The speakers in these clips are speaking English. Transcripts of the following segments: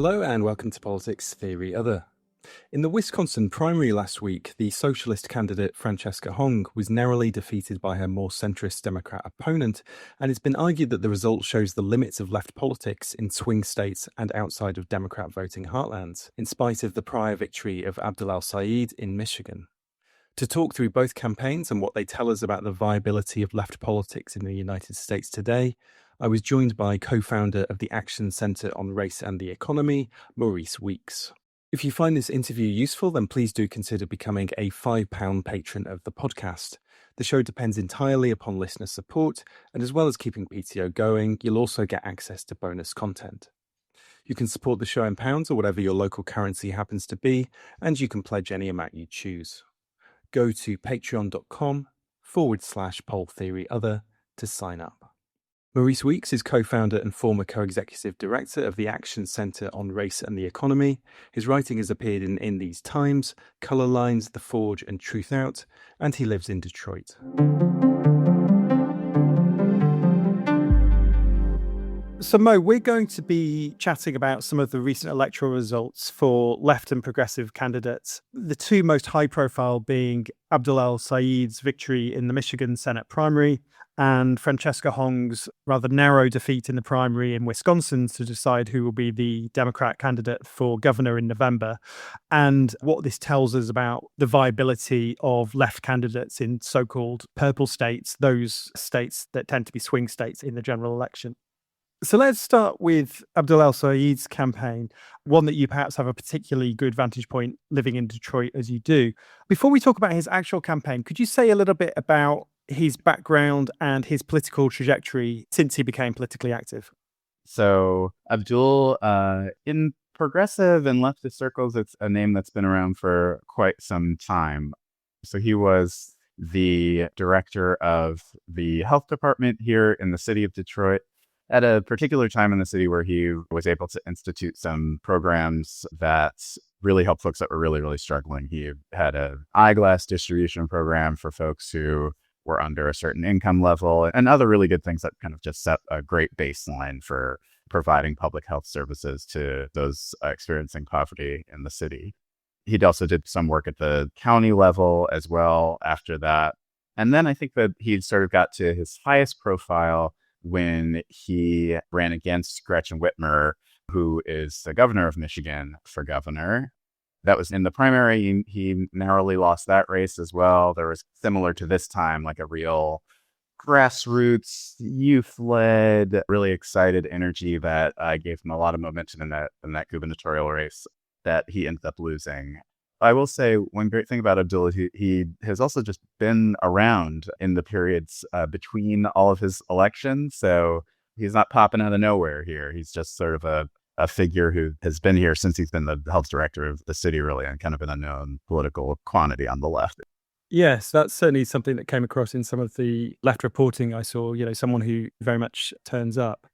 Hello and welcome to Politics Theory Other. In the Wisconsin primary last week, the socialist candidate Francesca Hong was narrowly defeated by her more centrist Democrat opponent, and it's been argued that the result shows the limits of left politics in swing states and outside of Democrat voting heartlands, in spite of the prior victory of Abdul El-Sayed in Michigan. To talk through both campaigns and what they tell us about the viability of left politics in the United States today, I was joined by co-founder of the Action Centre on Race and the Economy, Maurice Weeks. If you find this interview useful, then please do consider becoming a £5 patron of the podcast. The show depends entirely upon listener support, and as well as keeping PTO going, you'll also get access to bonus content. You can support the show in pounds or whatever your local currency happens to be, and you can pledge any amount you choose. Go to patreon.com/polltheoryother to sign up. Maurice Weeks is co-founder and former co-executive director of the Action Centre on Race and the Economy. His writing has appeared in These Times, Colour Lines, The Forge and Truth Out, and he lives in Detroit. So Mo, we're going to be chatting about some of the recent electoral results for left and progressive candidates. The two most high profile being Abdul El-Sayed's victory in the Michigan Senate primary and Francesca Hong's rather narrow defeat in the primary in Wisconsin to decide who will be the Democrat candidate for governor in November, and what this tells us about the viability of left candidates in so-called purple states, those states that tend to be swing states in the general election. So let's start with Abdul El-Sayed's campaign, one that you perhaps have a particularly good vantage point living in Detroit as you do. Before we talk about his actual campaign, could you say a little bit about his background and his political trajectory since he became politically active? So Abdul, in progressive and leftist circles, it's a name that's been around for quite some time. So he was the director of the health department here in the city of Detroit at a particular time in the city where he was able to institute some programs that really helped folks that were really, really struggling. He had an eyeglass distribution program for folks who were under a certain income level and other really good things that kind of just set a great baseline for providing public health services to those experiencing poverty in the city. He also did some work at the county level as well after that. And then I think that he sort of got to his highest profile when he ran against Gretchen Whitmer, who is the governor of Michigan, for governor. That was in the primary. He narrowly lost that race as well. There was, similar to this time, like a real grassroots, youth-led, really excited energy that gave him a lot of momentum in that gubernatorial race that he ended up losing. I will say one great thing about Abdul, he has also just been around in the periods between all of his elections. So he's not popping out of nowhere here. He's just sort of a figure who has been here since he's been the health director of the city, really, and kind of an unknown political quantity on the left. Yes, that's certainly something that came across in some of the left reporting I saw, someone who very much turns up.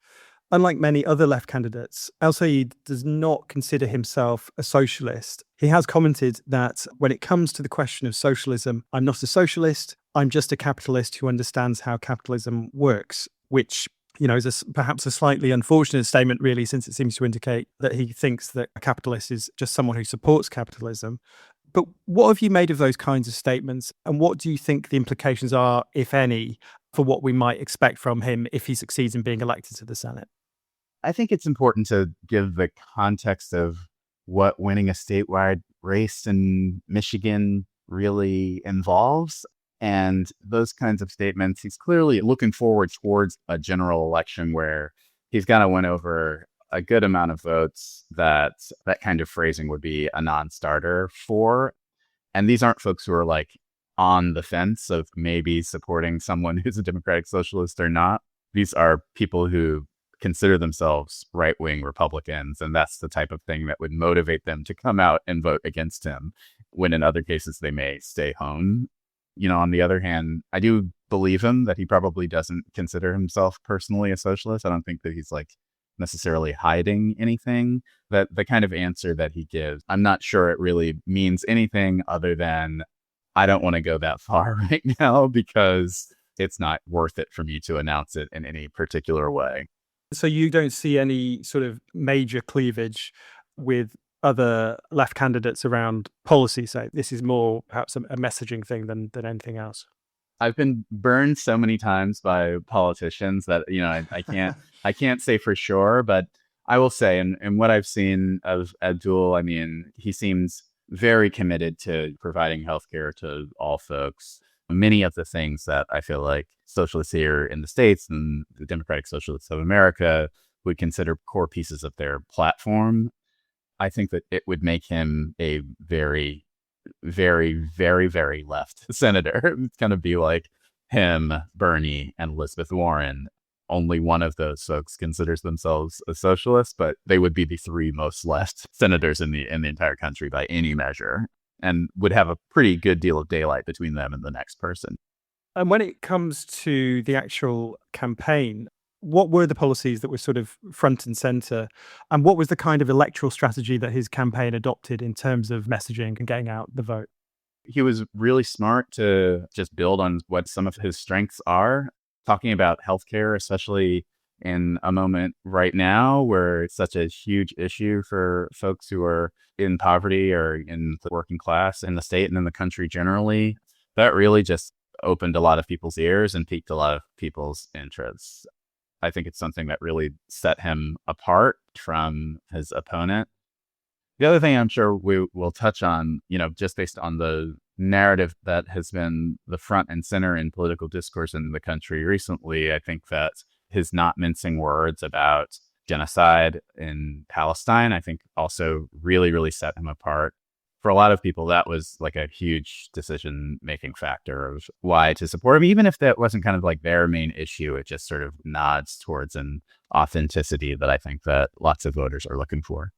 Unlike many other left candidates, El-Sayed does not consider himself a socialist. He has commented that when it comes to the question of socialism, I'm not a socialist, I'm just a capitalist who understands how capitalism works, which is perhaps a slightly unfortunate statement, really, since it seems to indicate that he thinks that a capitalist is just someone who supports capitalism. But what have you made of those kinds of statements? And what do you think the implications are, if any, for what we might expect from him if he succeeds in being elected to the Senate? I think it's important to give the context of what winning a statewide race in Michigan really involves. And those kinds of statements, he's clearly looking forward towards a general election where he's going to win over a good amount of votes that kind of phrasing would be a non-starter for. And these aren't folks who are like on the fence of maybe supporting someone who's a Democratic Socialist or not. These are people who consider themselves right-wing Republicans, and that's the type of thing that would motivate them to come out and vote against him, when in other cases they may stay home. On the other hand, I do believe him that he probably doesn't consider himself personally a socialist. I don't think that he's necessarily hiding anything. That the kind of answer that he gives, I'm not sure it really means anything other than I don't want to go that far right now because it's not worth it for me to announce it in any particular way. So you don't see any sort of major cleavage with other left candidates around policy, say? This is more perhaps a messaging thing than anything else. I've been burned so many times by politicians that, I can't say for sure, but I will say, and what I've seen of Abdul, I mean, he seems very committed to providing healthcare to all folks. Many of the things that I feel like socialists here in the States and the Democratic Socialists of America would consider core pieces of their platform, I think that it would make him a very, very, very, very left senator. It's going to be like him, Bernie, and Elizabeth Warren. Only one of those folks considers themselves a socialist, but they would be the three most left senators in the entire country by any measure, and would have a pretty good deal of daylight between them and the next person. And when it comes to the actual campaign, what were the policies that were sort of front and center? And what was the kind of electoral strategy that his campaign adopted in terms of messaging and getting out the vote? He was really smart to just build on what some of his strengths are, talking about healthcare, especially in a moment right now where it's such a huge issue for folks who are in poverty or in the working class in the state and in the country generally. That really just opened a lot of people's ears and piqued a lot of people's interests. I think it's something that really set him apart from his opponent. The other thing I'm sure we will touch on, just based on the narrative that has been the front and center in political discourse in the country recently, I think that his not mincing words about genocide in Palestine, I think also really, really set him apart. For a lot of people, that was like a huge decision-making factor of why to support him. Even if that wasn't kind of like their main issue, it just sort of nods towards an authenticity that I think that lots of voters are looking for.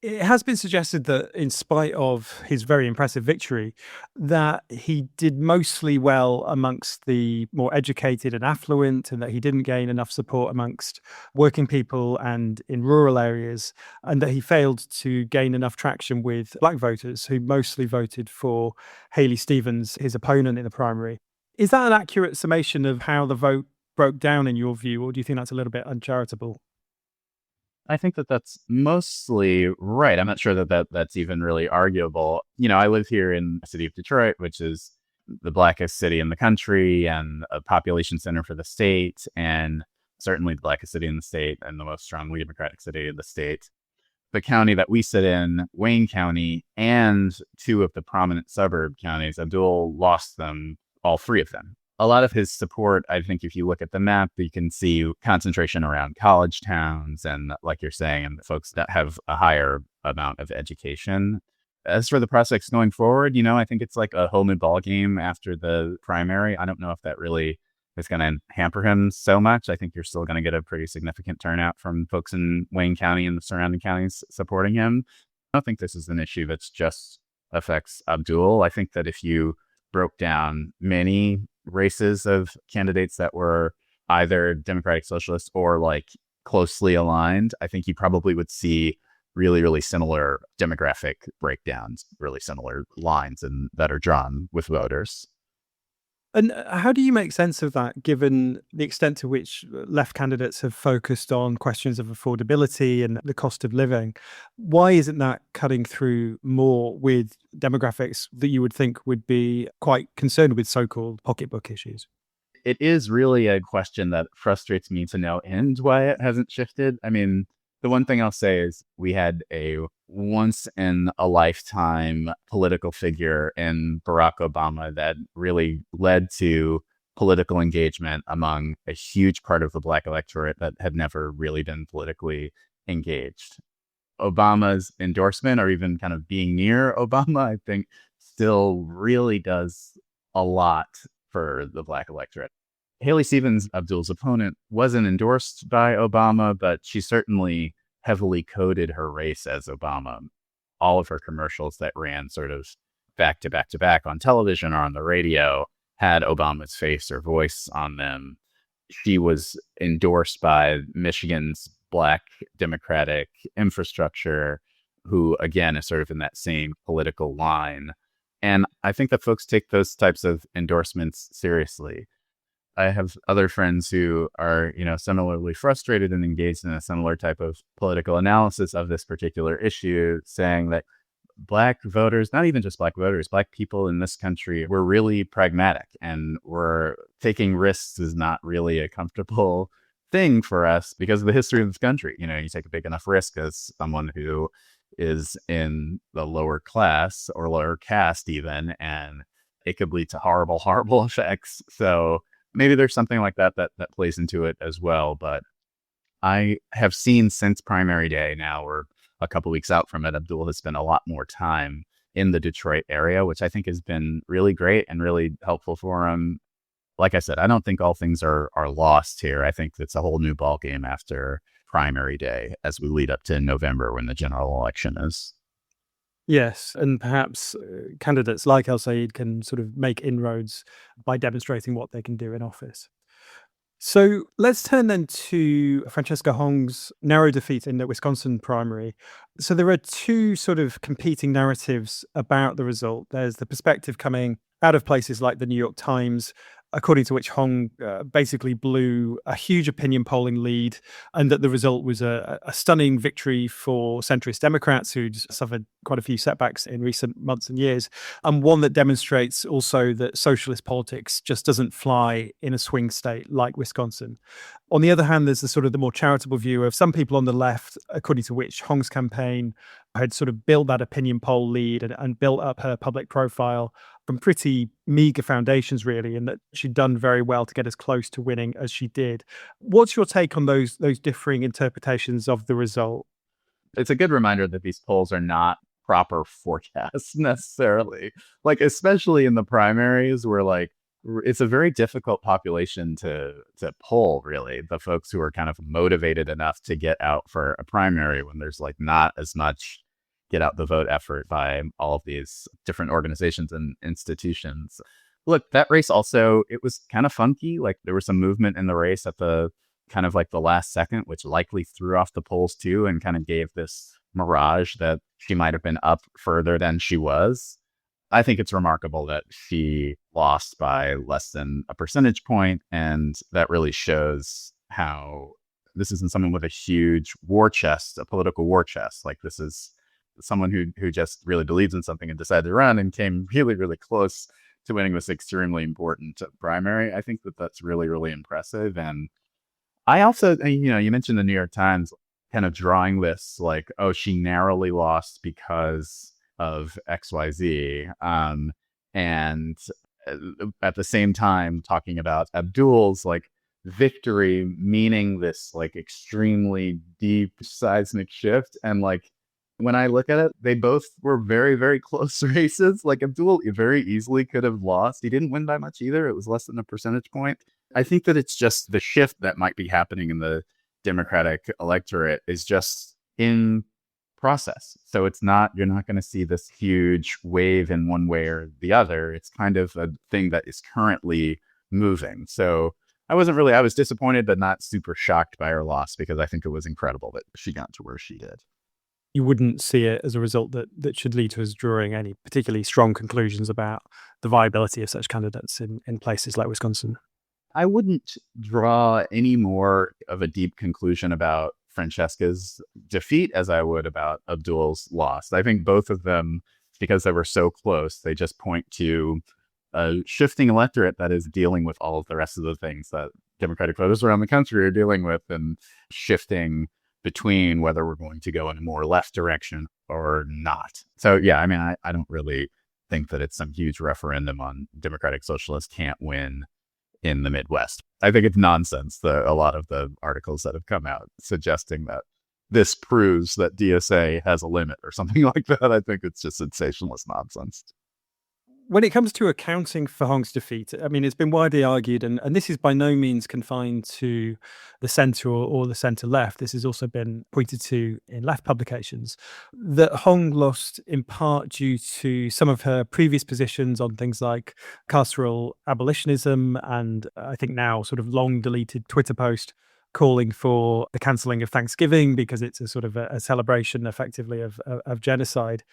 It has been suggested that in spite of his very impressive victory, that he did mostly well amongst the more educated and affluent, and that he didn't gain enough support amongst working people and in rural areas, and that he failed to gain enough traction with black voters who mostly voted for Haley Stevens, his opponent in the primary. Is that an accurate summation of how the vote broke down in your view, or do you think that's a little bit uncharitable? I think that that's mostly right. I'm not sure that that's even really arguable. I live here in the city of Detroit, which is the blackest city in the country and a population center for the state, and certainly the blackest city in the state and the most strongly Democratic city in the state. The county that we sit in, Wayne County, and two of the prominent suburb counties, Abdul lost them, all three of them. A lot of his support, I think if you look at the map, you can see concentration around college towns and, like you're saying, and folks that have a higher amount of education. As for the prospects going forward, I think it's like a whole new ball game after the primary. I don't know if that really is going to hamper him so much. I think you're still going to get a pretty significant turnout from folks in Wayne County and the surrounding counties supporting him. I don't think this is an issue that's just affects Abdul. I think that if you broke down many races of candidates that were either Democratic Socialists or like closely aligned, I think you probably would see really, really similar demographic breakdowns, really similar lines that are drawn with voters. And how do you make sense of that, given the extent to which left candidates have focused on questions of affordability and the cost of living? Why isn't that cutting through more with demographics that you would think would be quite concerned with so-called pocketbook issues? It is really a question that frustrates me to no end why it hasn't shifted. I mean, the one thing I'll say is we had a once in a lifetime political figure in Barack Obama that really led to political engagement among a huge part of the Black electorate that had never really been politically engaged. Obama's endorsement, or even kind of being near Obama, I think still really does a lot for the Black electorate. Haley Stevens, Abdul's opponent, wasn't endorsed by Obama, but she certainly heavily coded her race as Obama. All of her commercials that ran sort of back to back to back on television or on the radio had Obama's face or voice on them. She was endorsed by Michigan's Black Democratic infrastructure, who again is sort of in that same political line. And I think that folks take those types of endorsements seriously. I have other friends who are, similarly frustrated and engaged in a similar type of political analysis of this particular issue, saying that Black voters, not even just Black voters, Black people in this country, we're really pragmatic, and we're taking risks is not really a comfortable thing for us because of the history of this country. You take a big enough risk as someone who is in the lower class or lower caste even, and it could lead to horrible, horrible effects. So maybe there's something like that plays into it as well. But I have seen since primary day now, we're a couple weeks out from it, Abdul has spent a lot more time in the Detroit area, which I think has been really great and really helpful for him. Like I said, I don't think all things are lost here. I think it's a whole new ballgame after primary day as we lead up to November when the general election is. Yes, and perhaps candidates like El-Sayed can sort of make inroads by demonstrating what they can do in office. So let's turn then to Francesca Hong's narrow defeat in the Wisconsin primary. So there are two sort of competing narratives about the result. There's the perspective coming out of places like the New York Times, according to which Hong basically blew a huge opinion polling lead, and that the result was a stunning victory for centrist Democrats who'd suffered quite a few setbacks in recent months and years, and one that demonstrates also that socialist politics just doesn't fly in a swing state like Wisconsin. On the other hand, there's the sort of the more charitable view of some people on the left, according to which Hong's campaign had sort of built that opinion poll lead and built up her public profile from pretty meager foundations, really, and that she'd done very well to get as close to winning as she did. What's your take on those differing interpretations of the result? It's a good reminder that these polls are not proper forecasts necessarily. Like, especially in the primaries where it's a very difficult population to poll, really. The folks who are kind of motivated enough to get out for a primary when there's not as much get out the vote effort by all of these different organizations and institutions. Look, that race also, it was kind of funky. There was some movement in the race at the kind of the last second, which likely threw off the polls too, and kind of gave this mirage that she might have been up further than she was. I think it's remarkable that she lost by less than a percentage point, and that really shows how this isn't someone with a huge war chest, a political war chest. This is someone who just really believes in something and decided to run and came really, really close to winning this extremely important primary. I think that that's really, really impressive. And I also, you mentioned the New York Times kind of drawing this oh, she narrowly lost because of XYZ. And at the same time, talking about Abdul's victory, meaning this extremely deep seismic shift. And when I look at it, they both were very, very close races. Abdul very easily could have lost. He didn't win by much either. It was less than a percentage point. I think that it's just the shift that might be happening in the Democratic electorate is just in process. So you're not going to see this huge wave in one way or the other. It's kind of a thing that is currently moving. So I was disappointed, but not super shocked by her loss, because I think it was incredible that she got to where she did. You wouldn't see it as a result that should lead to us drawing any particularly strong conclusions about the viability of such candidates in places like Wisconsin. I wouldn't draw any more of a deep conclusion about Francesca's defeat as I would about Abdul's loss. I think both of them, because they were so close, they just point to a shifting electorate that is dealing with all of the rest of the things that Democratic voters around the country are dealing with, and shifting between whether we're going to go in a more left direction or not. So, yeah, I don't really think that it's some huge referendum on Democratic Socialists can't win in the Midwest. I think it's nonsense, a lot of the articles that have come out suggesting that this proves that DSA has a limit or something like that. I think it's just sensationalist nonsense. When it comes to accounting for Hong's defeat, it's been widely argued, and this is by no means confined to the centre or the centre left. This has also been pointed to in left publications, that Hong lost in part due to some of her previous positions on things like carceral abolitionism, and I think now sort of long deleted Twitter post calling for the cancelling of Thanksgiving because it's a sort of a celebration effectively of genocide.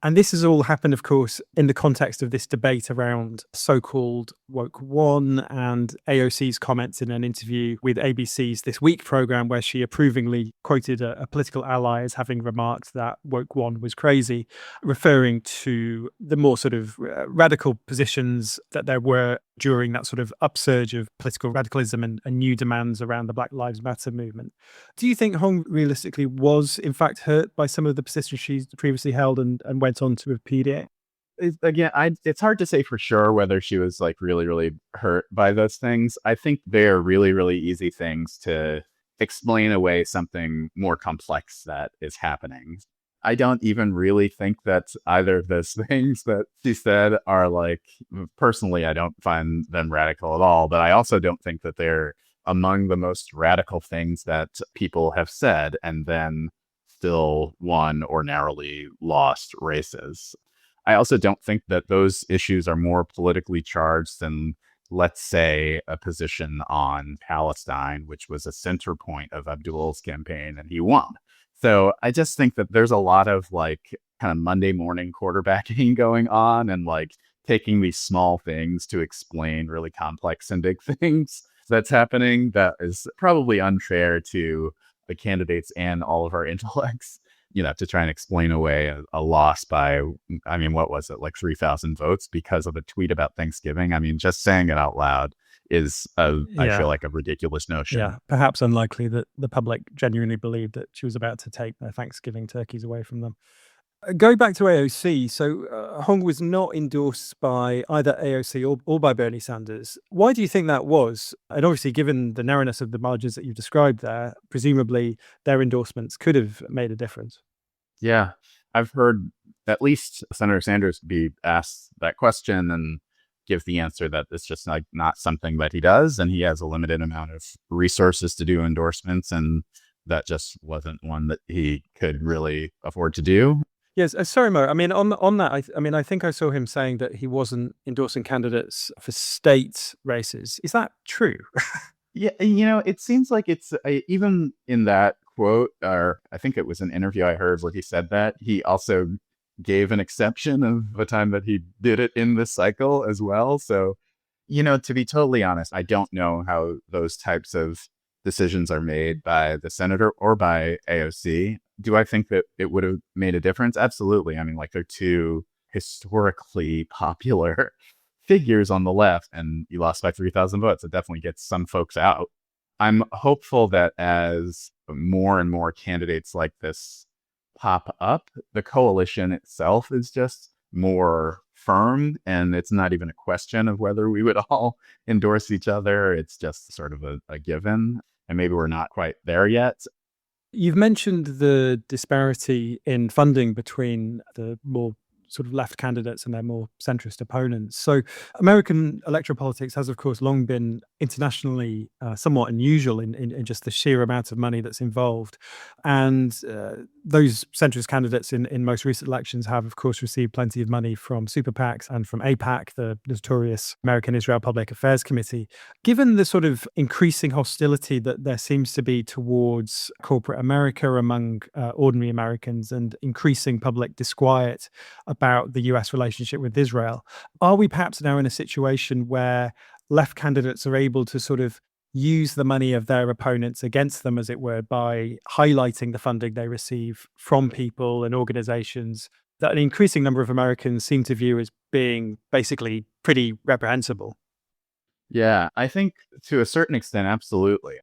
And this has all happened, of course, in the context of this debate around so-called woke one and AOC's comments in an interview with ABC's This Week program, where she approvingly quoted a political ally as having remarked that woke one was crazy, referring to the more sort of radical positions that there were during that sort of upsurge of political radicalism and new demands around the Black Lives Matter movement. Do you think Hong realistically was, in fact, hurt by some of the positions she's previously held and went on to repudiate? It's hard to say for sure whether she was like really, really hurt by those things. I think they're really, really easy things to explain away something more complex that is happening. I don't even really think that either of those things that she said are like, personally, I don't find them radical at all, but I also don't think that they're among the most radical things that people have said and then still won or narrowly lost races. I also don't think that those issues are more politically charged than, let's say, a position on Palestine, which was a center point of Abdul's campaign, and he won. So I just think that there's a lot of like kind of Monday morning quarterbacking going on and like taking these small things to explain really complex and big things that's happening that is probably unfair to the candidates and all of our intellects, to try and explain away a loss by, I mean, what was it, like 3,000 votes because of a tweet about Thanksgiving? I mean, just saying it out loud is, I feel like, a ridiculous notion. Yeah, perhaps unlikely that the public genuinely believed that she was about to take their Thanksgiving turkeys away from them. Going back to AOC, so Hong was not endorsed by either AOC or by Bernie Sanders. Why do you think that was? And obviously, given the narrowness of the margins that you've described there, presumably their endorsements could have made a difference. Yeah, I've heard at least Senator Sanders be asked that question and give the answer that it's just like not something that he does, and he has a limited amount of resources to do endorsements, and that just wasn't one that he could really afford to do. Yes, sorry, Mo. I mean, on that, I think I saw him saying that he wasn't endorsing candidates for state races. Is that true? Yeah, it seems like it's even in that quote, or I think it was an interview I heard where he said that, he also gave an exception of the time that he did it in this cycle as well. So, to be totally honest, I don't know how those types of decisions are made by the senator or by AOC. Do I think that it would have made a difference? Absolutely. I mean, like, they're two historically popular figures on the left, and you lost by 3,000 votes. It definitely gets some folks out. I'm hopeful that as more and more candidates like this pop up, the coalition itself is just more firm, and it's not even a question of whether we would all endorse each other. It's just sort of a given, and maybe we're not quite there yet. You've mentioned the disparity in funding between the more sort of left candidates and their more centrist opponents. So American electoral politics has, of course, long been internationally somewhat unusual in just the sheer amount of money that's involved. And those centrist candidates in most recent elections have, of course, received plenty of money from super PACs and from AIPAC, the notorious American Israel Public Affairs Committee. Given the sort of increasing hostility that there seems to be towards corporate America among ordinary Americans and increasing public disquiet about the US relationship with Israel, are we perhaps now in a situation where left candidates are able to sort of use the money of their opponents against them, as it were, by highlighting the funding they receive from people and organizations that an increasing number of Americans seem to view as being basically pretty reprehensible? Yeah, I think to a certain extent, absolutely.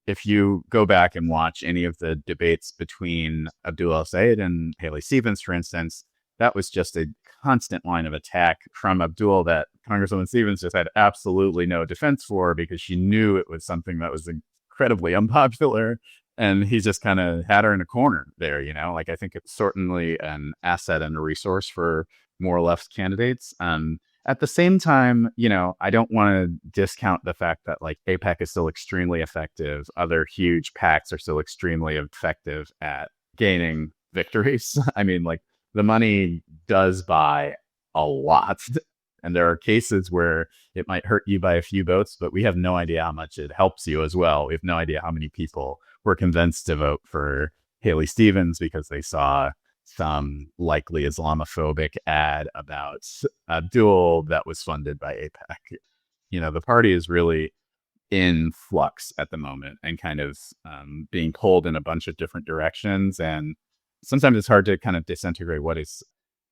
If you go back and watch any of the debates between Abdul El-Sayed and Haley Stevens, for instance, that was just a constant line of attack from Abdul that Congresswoman Stevens just had absolutely no defense for, because she knew it was something that was incredibly unpopular. And he just kind of had her in a corner there, Like, I think it's certainly an asset and a resource for more left candidates. At the same time, I don't want to discount the fact that like AIPAC is still extremely effective. Other huge PACs are still extremely effective at gaining victories. I mean, like, the money does buy a lot. And there are cases where it might hurt you by a few votes, but we have no idea how much it helps you as well. We have no idea how many people were convinced to vote for Haley Stevens because they saw some likely Islamophobic ad about Abdul that was funded by AIPAC. The party is really in flux at the moment and kind of being pulled in a bunch of different directions. And sometimes it's hard to kind of disintegrate what is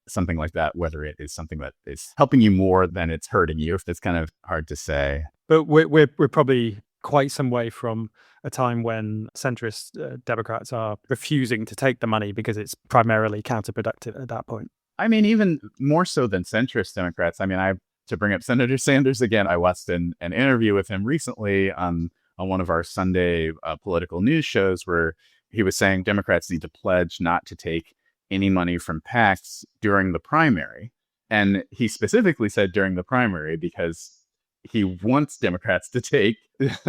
something like that, whether it is something that is helping you more than it's hurting you. It's kind of hard to say. But we're probably quite some way from a time when centrist Democrats are refusing to take the money because it's primarily counterproductive at that point. I mean, even more so than centrist Democrats. I mean, to bring up Senator Sanders again, I watched an interview with him recently on one of our Sunday political news shows where he was saying Democrats need to pledge not to take any money from PACs during the primary. And he specifically said during the primary because he wants Democrats to take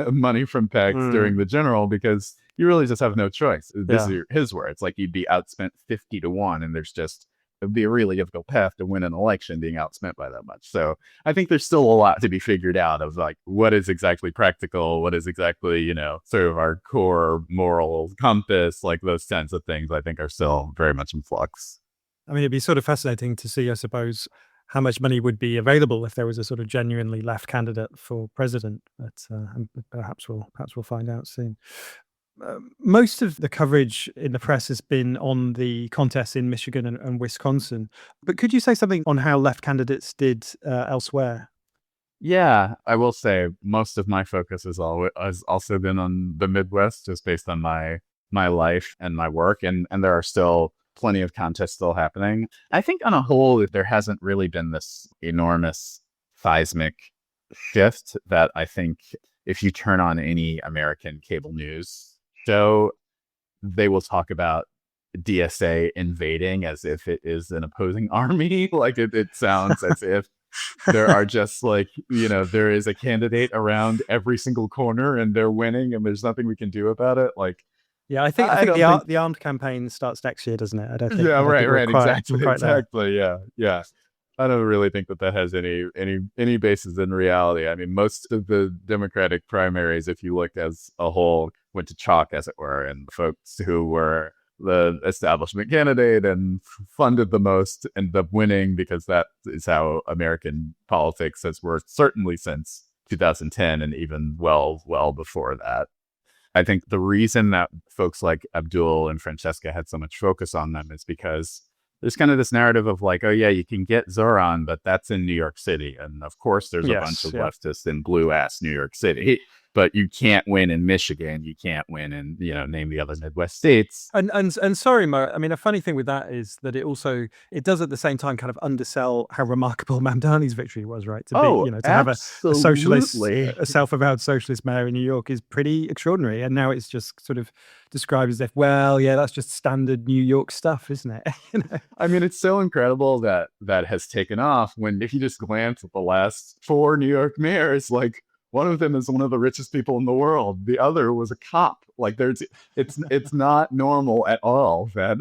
money from PACs during the general because you really just have no choice. This is his words. Like you'd be outspent 50-1 and it'd be a really difficult path to win an election being outspent by that much. So I think there's still a lot to be figured out of like what is exactly practical, what is exactly, sort of our core moral compass, like those kinds of things I think are still very much in flux. I mean, it'd be sort of fascinating to see, I suppose, how much money would be available if there was a sort of genuinely left candidate for president. But perhaps we'll find out soon. Most of the coverage in the press has been on the contests in Michigan and Wisconsin. But could you say something on how left candidates did elsewhere? Yeah, I will say most of my focus has also been on the Midwest, just based on my life and my work. And there are still plenty of contests still happening. I think on a whole, there hasn't really been this enormous seismic shift that I think if you turn on any American cable news show, they will talk about DSA invading as if it is an opposing army. Like it sounds as if there are just like, there is a candidate around every single corner and they're winning and there's nothing we can do about it. Like, yeah, I think the armed campaign starts next year, doesn't it? I don't think. Yeah, right, exactly. Yeah. I don't really think that has any basis in reality. I mean, most of the Democratic primaries, if you look as a whole, went to chalk, as it were, and the folks who were the establishment candidate and funded the most ended up winning because that is how American politics has worked, certainly since 2010 and even well before that. I think the reason that folks like Abdul and Francesca had so much focus on them is because there's kind of this narrative of like, oh yeah, you can get Zoran, but that's in New York City. And of course, there's a bunch of leftists in blue ass New York City, but you can't win in Michigan. You can't win in, name the other Midwest states. And sorry, Mo, I mean, a funny thing with that is that it does at the same time kind of undersell how remarkable Mamdani's victory was, right? To have a socialist, a self-avowed socialist mayor in New York is pretty extraordinary. And now it's just sort of described as if, well, yeah, that's just standard New York stuff, isn't it? I mean, it's so incredible that has taken off when if you just glance at the last 4 New York mayors, like one of them is one of the richest people in the world. The other was a cop. Like it's not normal at all that,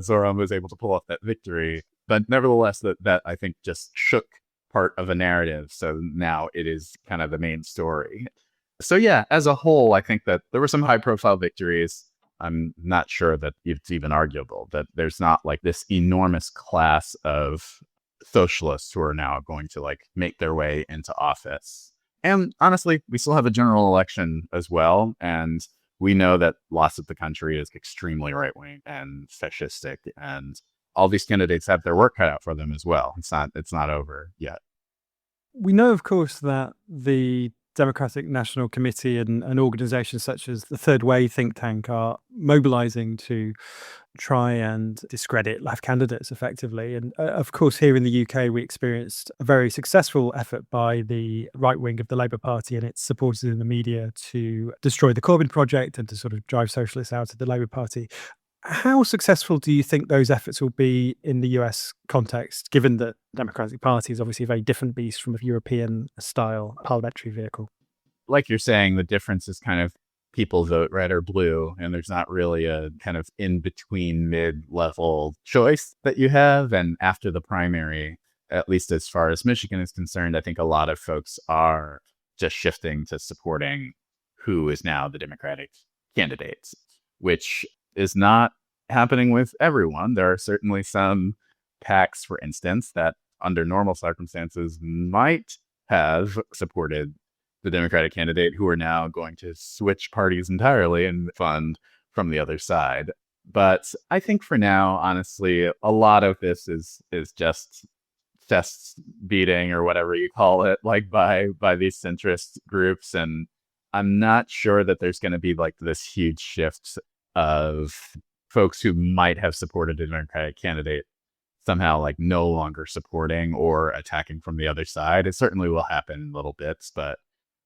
Zoran was able to pull off that victory. But nevertheless, that I think just shook part of a narrative. So now it is kind of the main story. So yeah, as a whole, I think that there were some high profile victories. I'm not sure that it's even arguable that there's not like this enormous class of socialists who are now going to like make their way into office. And honestly, we still have a general election as well. And we know that lots of the country is extremely right-wing and fascistic. And all these candidates have their work cut out for them as well. It's not over yet. We know, of course, that the Democratic National Committee and organizations such as the Third Way think tank are mobilizing to try and discredit left candidates effectively. And of course, here in the UK, we experienced a very successful effort by the right wing of the Labour Party and its supporters in the media to destroy the Corbyn project and to sort of drive socialists out of the Labour Party. How successful do you think those efforts will be in the US context, given that the Democratic Party is obviously a very different beast from a European-style parliamentary vehicle? Like you're saying, the difference is kind of people vote red or blue, and there's not really a kind of in-between mid-level choice that you have. And after the primary, at least as far as Michigan is concerned, I think a lot of folks are just shifting to supporting who is now the Democratic candidate, which is not happening with everyone. There are certainly some PACs, for instance, that under normal circumstances might have supported the Democratic candidate who are now going to switch parties entirely and fund from the other side. But I think for now, honestly, a lot of this is just chest beating or whatever you call it, like by these centrist groups. And I'm not sure that there's going to be like this huge shift of folks who might have supported a Democratic candidate somehow like no longer supporting or attacking from the other side. It certainly will happen in little bits, but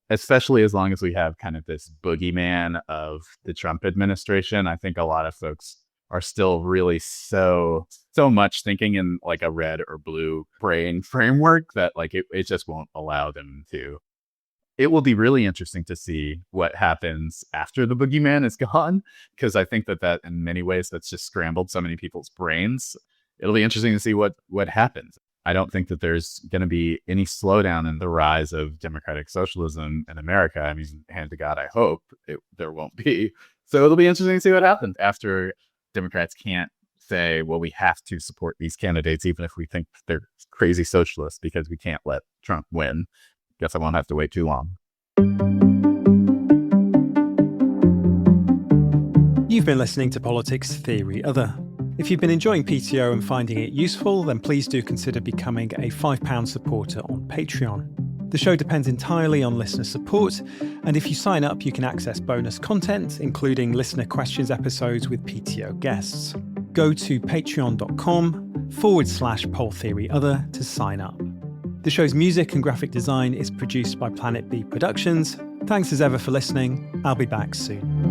especially as long as we have kind of this boogeyman of the Trump administration, I think a lot of folks are still really so much thinking in like a red or blue brain framework that like it just won't allow them to. It will be really interesting to see what happens after the boogeyman is gone, because I think that in many ways that's just scrambled so many people's brains. It'll be interesting to see what happens. I don't think that there's going to be any slowdown in the rise of democratic socialism in America. I mean, hand to God, I hope there won't be. So it'll be interesting to see what happens after Democrats can't say, well, we have to support these candidates, even if we think they're crazy socialists, because we can't let Trump win. Guess I won't have to wait too long. You've been listening to Politics Theory Other. If you've been enjoying PTO and finding it useful, then please do consider becoming a £5 supporter on Patreon. The show depends entirely on listener support, and if you sign up, you can access bonus content, including listener questions episodes with PTO guests. Go to patreon.com/poltheoryother to sign up. The show's music and graphic design is produced by Planet B Productions. Thanks as ever for listening. I'll be back soon.